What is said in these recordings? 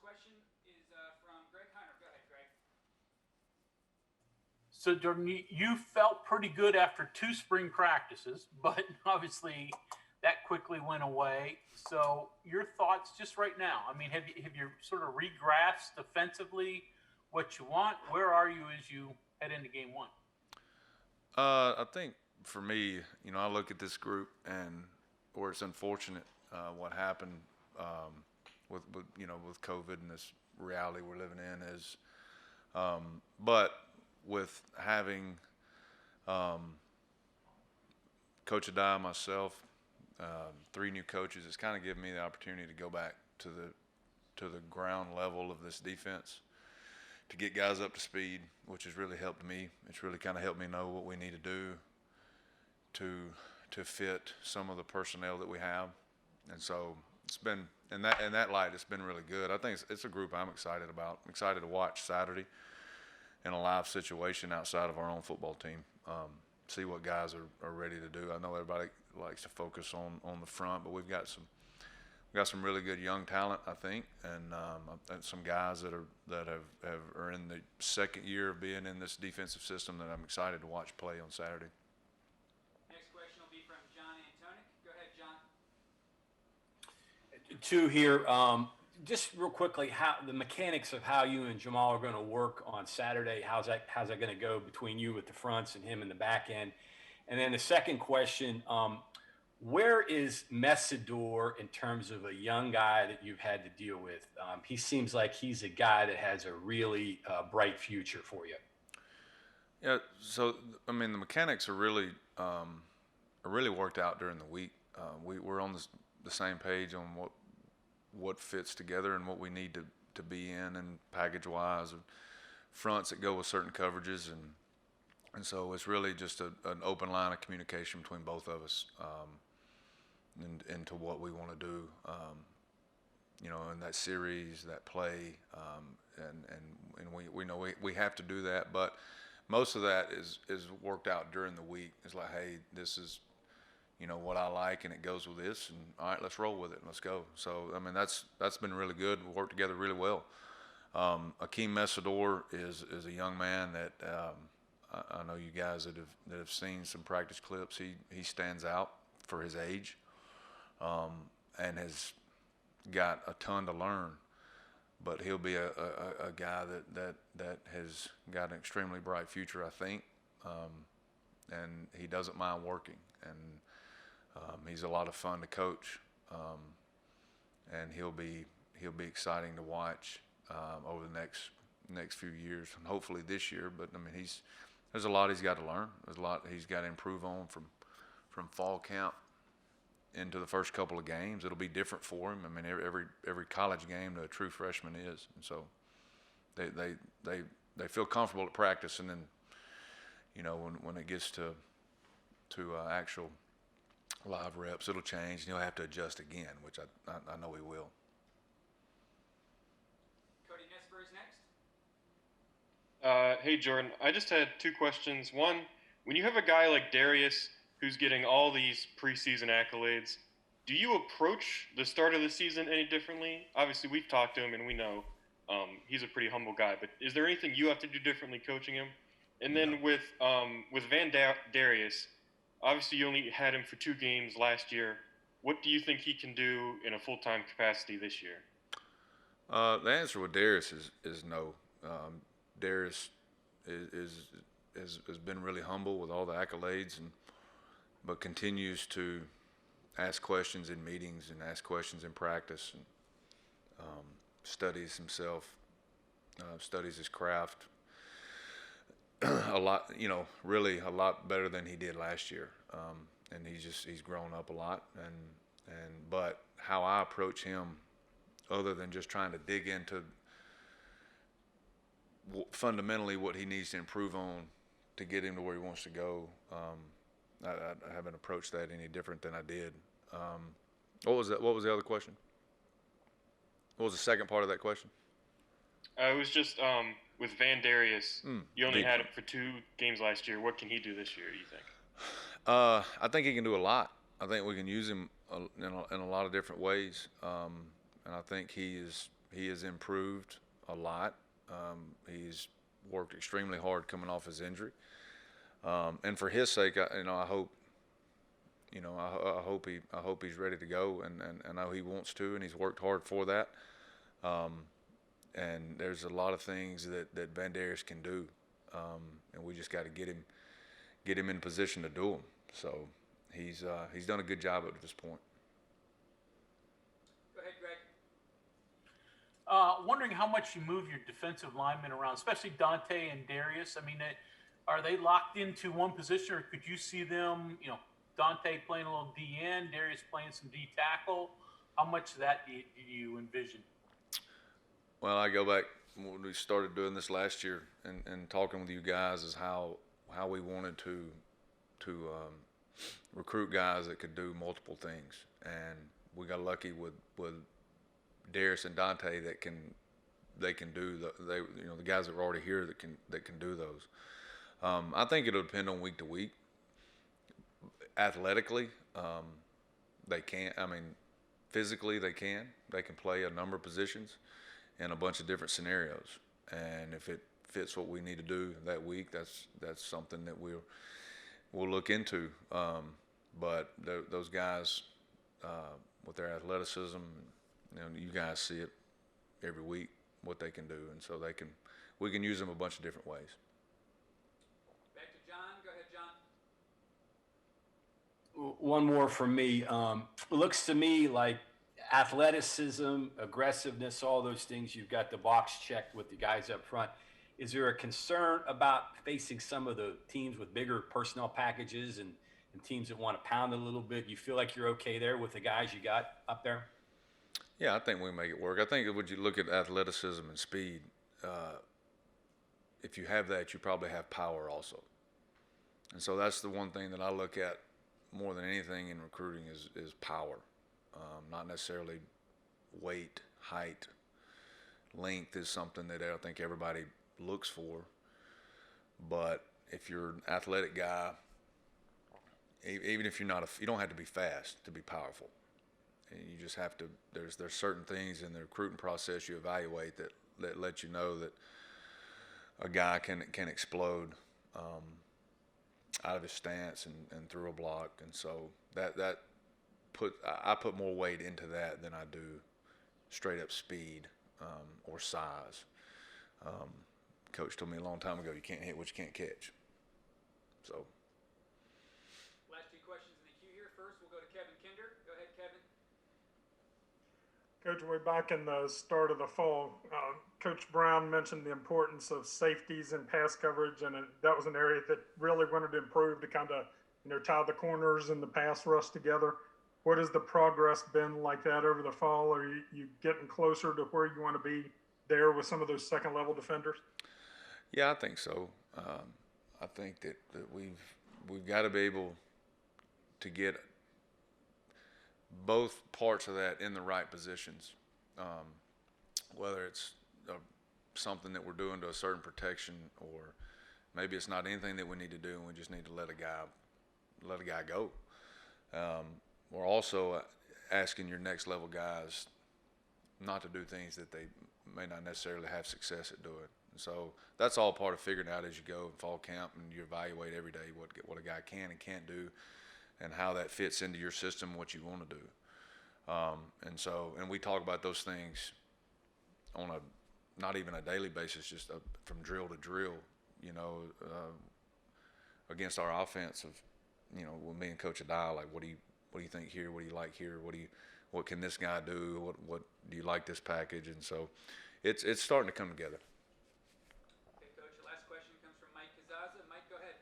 question is from Greg Heiner. Go ahead, Greg. So, Jordan, you felt pretty good after 2 spring practices, but obviously that quickly went away. So, your thoughts just right now? I mean, have you sort of regrasped defensively what you want? Where are you as you head into game one? I think for me, I look at this group and where it's unfortunate what happened with COVID and this reality we're living in is, but with having Coach Adai, myself, 3 new coaches, it's kind of given me the opportunity to go back to the ground level of this defense to get guys up to speed, which has really helped me. It's really kind of helped me know what we need to do to fit some of the personnel that we have, and so it's been in that light, it's been really good. I think it's a group I'm excited about. I'm excited to watch Saturday in a live situation outside of our own football team. See what guys are ready to do. I know everybody likes to focus on the front, but we've got some really good young talent, I think, and some guys that are in the second year of being in this defensive system that I'm excited to watch play on Saturday. Next question will be from John Antonic. Go ahead, John. 2 here. Just real quickly, how the mechanics of how you and Jamal are going to work on Saturday? How's that going to go between you with the fronts and him in the back end? And then the second question. Where is Messidor in terms of a young guy that you've had to deal with? He seems like he's a guy that has a really bright future for you. Yeah, so I mean the mechanics are really worked out during the week. We're on the same page on what fits together and what we need to be in and package wise, and fronts that go with certain coverages, and so it's really just an open line of communication between both of us. Into what we want to do, in that series, that play, and we know we have to do that, but most of that is worked out during the week. It's like, hey, this is, what I like, and it goes with this, and all right, let's roll with it, and let's go. So I mean, that's been really good. We work together really well. Akeem Messidor is a young man that I know you guys that have seen some practice clips. He stands out for his age. And has got a ton to learn, but he'll be a guy that has got an extremely bright future, I think, and he doesn't mind working, and he's a lot of fun to coach, and he'll be exciting to watch over the next few years, and hopefully this year. But I mean, there's a lot he's got to learn. There's a lot he's got to improve on from fall camp into the first couple of games. It'll be different for him. I mean, every college game to a true freshman is, and so they feel comfortable at practice, and then when it gets to actual live reps, it'll change, and he'll have to adjust again, which I know he will. Cody Nesper is next. Hey Jordan, I just had 2 questions. One, when you have a guy like Darius who's getting all these preseason accolades, do you approach the start of the season any differently? Obviously, we've talked to him and we know he's a pretty humble guy, but is there anything you have to do differently coaching him? And then with Darius, obviously you only had him for 2 games last year. What do you think he can do in a full-time capacity this year? The answer with Darius is no. Darius has been really humble with all the accolades, but continues to ask questions in meetings and ask questions in practice, and studies himself, studies his craft a lot, really a lot better than he did last year. And he's grown up a lot, but how I approach him, other than just trying to dig into fundamentally what he needs to improve on to get him to where he wants to go, I haven't approached that any different than I did. What was that? What was the other question? What was the second part of that question? It was just with Van Darius. You only had him for 2 games last year. What can he do this year, do you think? I think he can do a lot. I think we can use him in a lot of different ways, and I think He has improved a lot. He's worked extremely hard coming off his injury, and for his sake, I hope. I hope he's ready to go, and I know he wants to, and he's worked hard for that. And there's a lot of things that Van Darius can do, and we just got to get him in position to do them. So he's done a good job up to this point. Go ahead, Greg. Wondering how much you move your defensive linemen around, especially Dante and Darius. I mean, are they locked into one position, or could you see them, Dante playing a little DN, Darius playing some D tackle? How much of that do you envision? Well, I go back when we started doing this last year and talking with you guys is how we wanted to recruit guys that could do multiple things, and we got lucky with Darius and Dante that can do the guys that were already here that can do those. I think it'll depend on week to week. Athletically, they can't. I mean, physically they can play a number of positions in a bunch of different scenarios, and if it fits what we need to do that week, that's something that we'll look into. But those guys with their athleticism, you guys see it every week what they can do, and so we can use them a bunch of different ways. Back to John. Go ahead, John. One more from me. It looks to me like athleticism, aggressiveness, all those things, you've got the box checked with the guys up front. Is there a concern about facing some of the teams with bigger personnel packages and teams that want to pound it a little bit? You feel like you're okay there with the guys you got up there? Yeah, I think we make it work. I think when you look at athleticism and speed, if you have that, you probably have power also. And so that's the one thing that I look at more than anything in recruiting is power. Not necessarily weight, height. Length is something that I think everybody looks for. But if you're an athletic guy, even if you're not, you don't have to be fast to be powerful. And you just have to. There's certain things in the recruiting process you evaluate that let you know that a guy can explode out of his stance and through a block, and so I put more weight into that than I do straight up speed or size. Coach told me a long time ago, you can't hit what you can't catch. So. Last two questions in the queue here. First, we'll go to Kevin Kinder. Go ahead, Kevin. Coach, way back in the start of the fall, Coach Brown mentioned the importance of safeties and pass coverage, and that was an area that really wanted to improve to kind of, tie the corners and the pass rush together. What has the progress been like that over the fall? Are you getting closer to where you want to be there with some of those second-level defenders? Yeah, I think so. I think that we've got to be able to get both parts of that in the right positions, whether it's something that we're doing to a certain protection, or maybe it's not anything that we need to do and we just need to let a guy go. We're also asking your next level guys not to do things that they may not necessarily have success at doing. And so that's all part of figuring out as you go in fall camp, and you evaluate every day what a guy can and can't do, and how that fits into your system, what you want to do. And we talk about those things on not even a daily basis, just from drill to drill, against our offense with me and Coach Adai, like, what do you think here? What do you like here? What can this guy do? What do you like this package? And so it's starting to come together. Okay, Coach, the last question comes from Mike Kazaza. Mike, go ahead.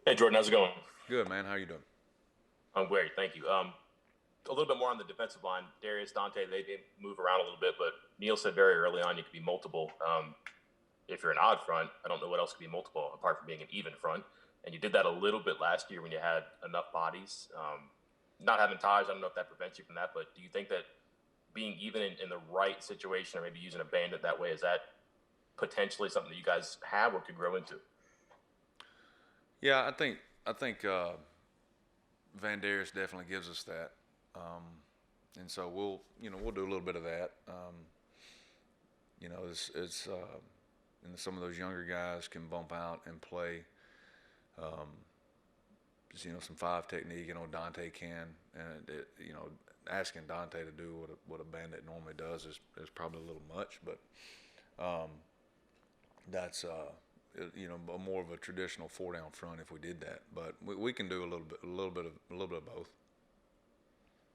Hey, Jordan, how's it going? Good, man. How you doing? I'm great, thank you. A little bit more on the defensive line. Darius, Dante, they did move around a little bit, but Neil said very early on you could be multiple. If you're an odd front, I don't know what else could be multiple apart from being an even front. And you did that a little bit last year when you had enough bodies. Not having ties, I don't know if that prevents you from that, but do you think that being even in the right situation, or maybe using a bandit that way, is that potentially something that you guys have or could grow into? Yeah, I think Van Darius definitely gives us that. And so we'll do a little bit of that. And some of those younger guys can bump out and play, some 5 technique. Dante can, and asking Dante to do what a bandit normally does is probably a little much, but that's more of a traditional 4 down front if we did that. But we can do a little bit of both.